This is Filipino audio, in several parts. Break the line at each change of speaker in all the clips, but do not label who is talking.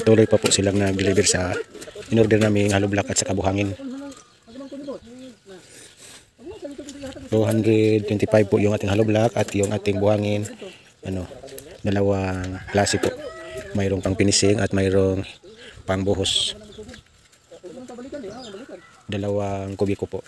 patuloy pa po silang nag-deliver sa in-order namin hollow block at saka buhangin. 225 po yung ating hollow block at yung ating buhangin, dalawang klase po. Mayroong pang finishing at mayroong pang buhos. Dalawang kubiko po.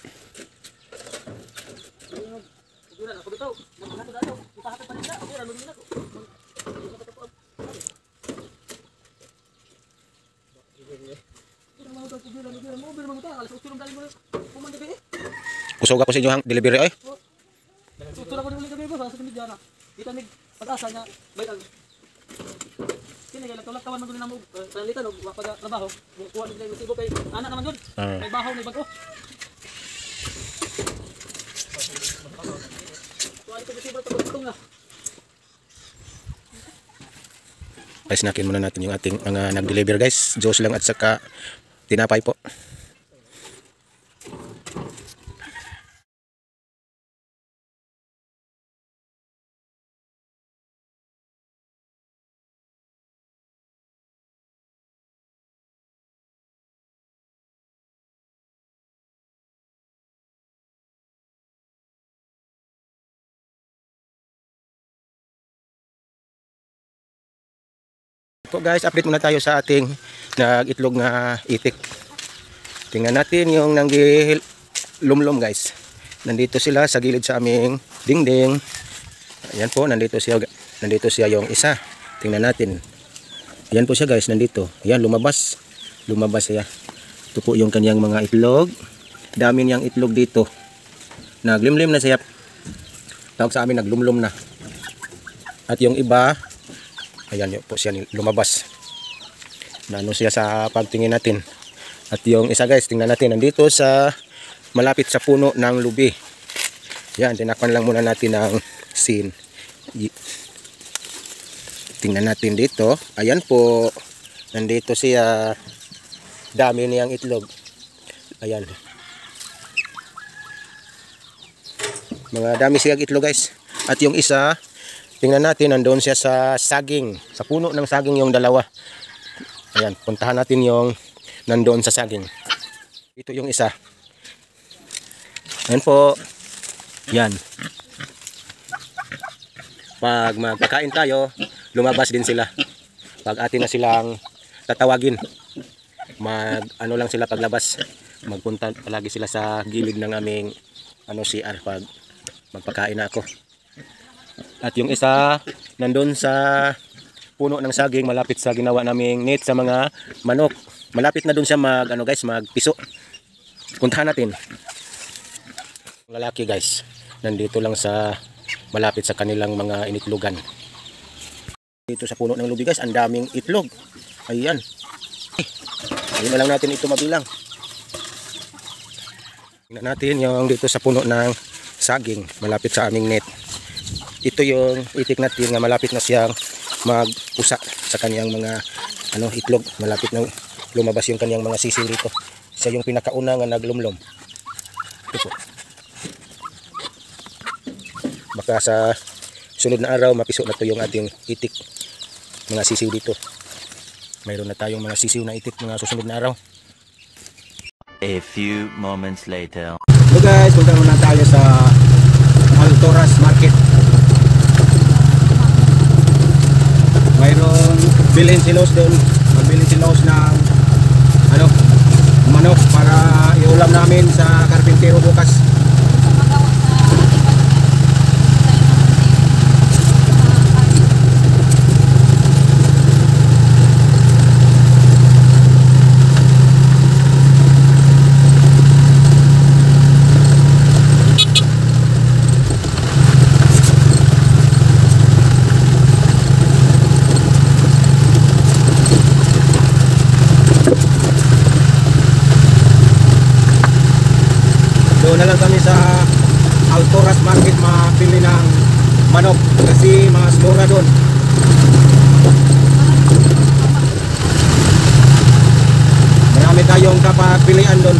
Kusog ako sa inyo ang delivery ay.
Tutulak ko dili gabi boss sa media na. Kita mig pag-asa nga bayad. Kini kay tawan man gud namo salita og pag trabaho. Kuha nila yung sibo kay ana naman jud. May bahaw may bangko. Kuha ko sibo tagtong nga.
Guys, nakin muna natin yung ating mga nag-deliver guys. Juice lang at saka tinapay po. Po guys, update muna tayo sa ating nag-itlog na itik. Tingnan natin yung nanggilumlum guys. Nandito sila sa gilid sa aming dingding. Ayan po, nandito siya yung isa. Tingnan natin. Ayan po siya guys, nandito. Ayan, lumabas siya. Ito po yung kanyang mga itlog. Dami niyang itlog dito. Naglimlim na siya. Tawag sa amin, naglumlum na. At yung iba, ayan po siya lumabas. Nano siya sa pagtingin natin. At yung isa guys, tingnan natin. Nandito sa malapit sa puno ng lubi. Yan, tinakpan lang muna natin ang scene. Tingnan natin dito. Ayan po. Nandito siya. Dami niyang itlog. Ayan. Mga dami siyang itlog guys. At yung isa, tingnan natin, nandoon siya sa saging. Sa puno ng saging yung dalawa. Ayan, puntahan natin yung nandoon sa saging. Ito yung isa. Ayan po. Yan. Pag magkakain tayo, lumabas din sila. Pag atin na silang tatawagin, ano lang sila paglabas. Magpunta palagi sila sa gilid ng aming CR pag magpakain na ako. At yung isa, nandun sa puno ng saging, malapit sa ginawa naming net sa mga manok. Malapit na dun siya magpiso. Puntahan natin. Lalaki guys, nandito lang sa malapit sa kanilang mga initlogan. Dito sa puno ng lubi guys, ang daming itlog. Ayan. Ayun na lang natin ito mabilang. Tingnan natin yung dito sa puno ng saging, malapit sa aming net. Ito yung itik natin nga malapit na siyang magpusa sa kanyang mga itlog. Malapit na lumabas yung kanyang mga sisiw rito. Siya yung pinakauna nga naglumlom. Ito po. Baka sa sunod na araw mapiso na to yung ating itik mga sisiw dito. Mayroon na tayong mga sisiw na itik mga susunod na araw.
A few moments later.
So guys, punta muna tayo sa Altoras Market. Mayroon bilhin si Los doon. Magbili si Los ng manok para iulam namin sa karpintero bukas. Doon na lang kami sa Altoras Market mapili ng manok kasi mas mura doon. Marami tayong kapapilian doon.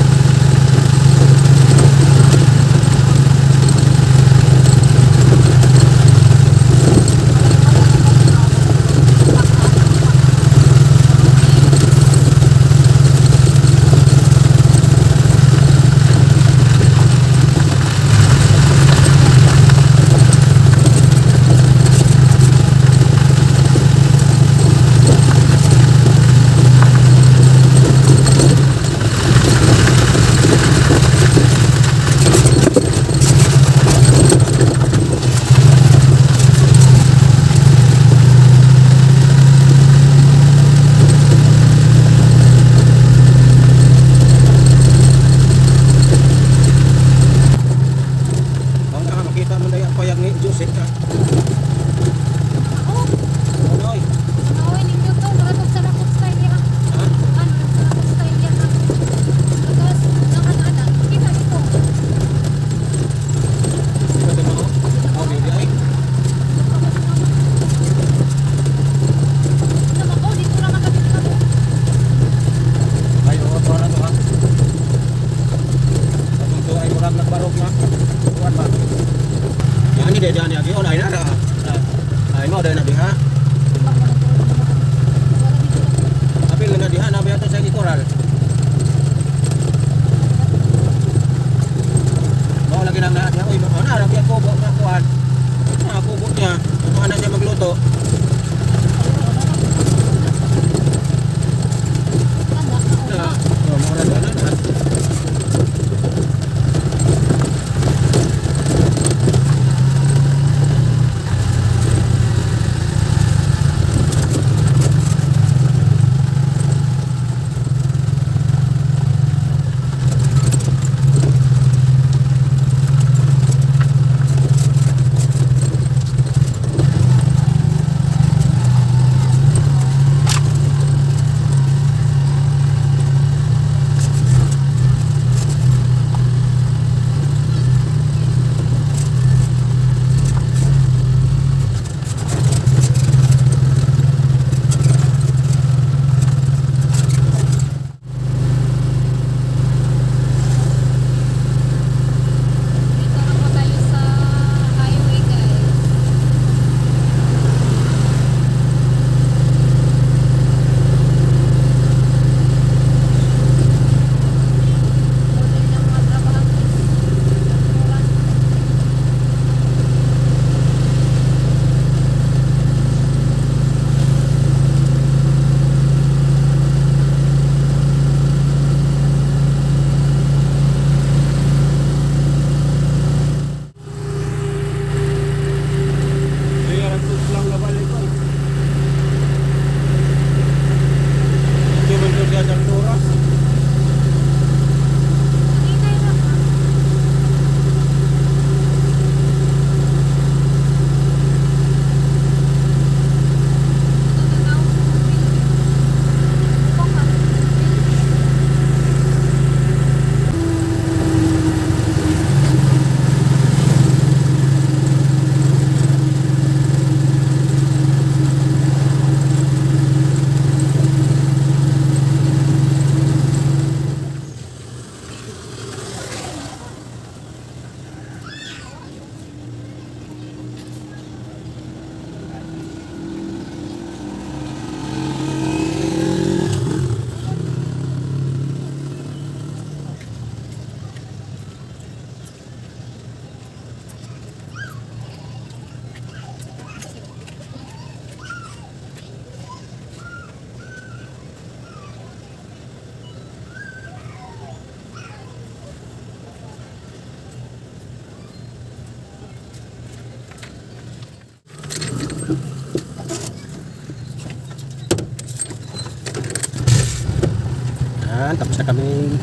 Tapos na kami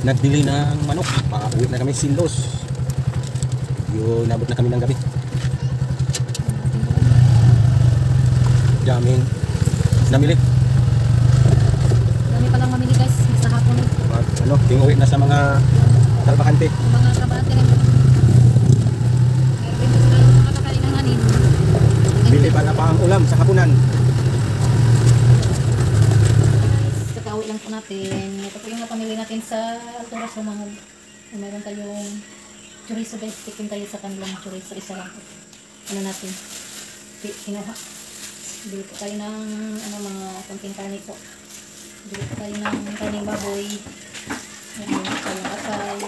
nagbili ng manok. Pauwi na kami Silos. Yung nabot na kami ng gabi. Daming namili.
Dami palang mamili guys, sa hapon.
Ano, tinguwi na sa mga trabahante.
Yung mga trabahante rin. Meron din sila yung makakakain ng hanin.
Bili pa na pa ang ulam sa hapunan.
Guys, kakauwi lang po natin. Ito po yung napamili natin sa Altura Sumangol. Meron tayong chorizo guys. Tikin tayo sa kanilang chorizo. Isa lang po. Ano natin? Kinuha. Bili po tayo ng mga konting karne po. Bili po tayo ng karneng baboy. Bili po tayo ng atay.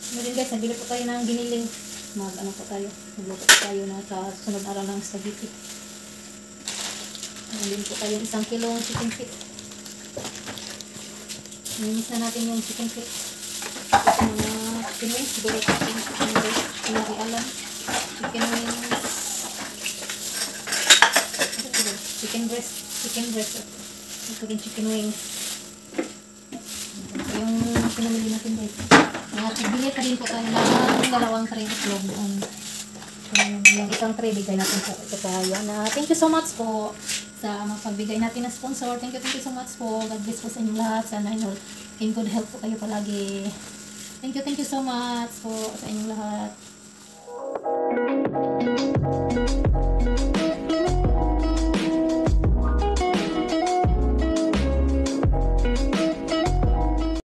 Ngayon guys, nabili po tayo ng giniling. Mag-ano po tayo. Magluto po tayo na sa sunod araw ng spaghetti. Nabili po tayo 1 kilong chicken feet. Naminis na natin yung chicken feet. Ito mga chicken wings. Siguro chicken wings. Pinag-ialan. Chicken wings. Chicken breast. Chicken breast. Ito din chicken wings. Ito yung pinamili natin guys. Bili pa din po tayo ng 2 tray itlog. Yung isang tray bigay natin po. Ito tayo na. Thank you so much po sa mapagbigay natin na sponsor. Thank you so much po. God bless po sa inyong lahat. Sana in good health po kayo palagi. Thank you so much po sa inyong lahat.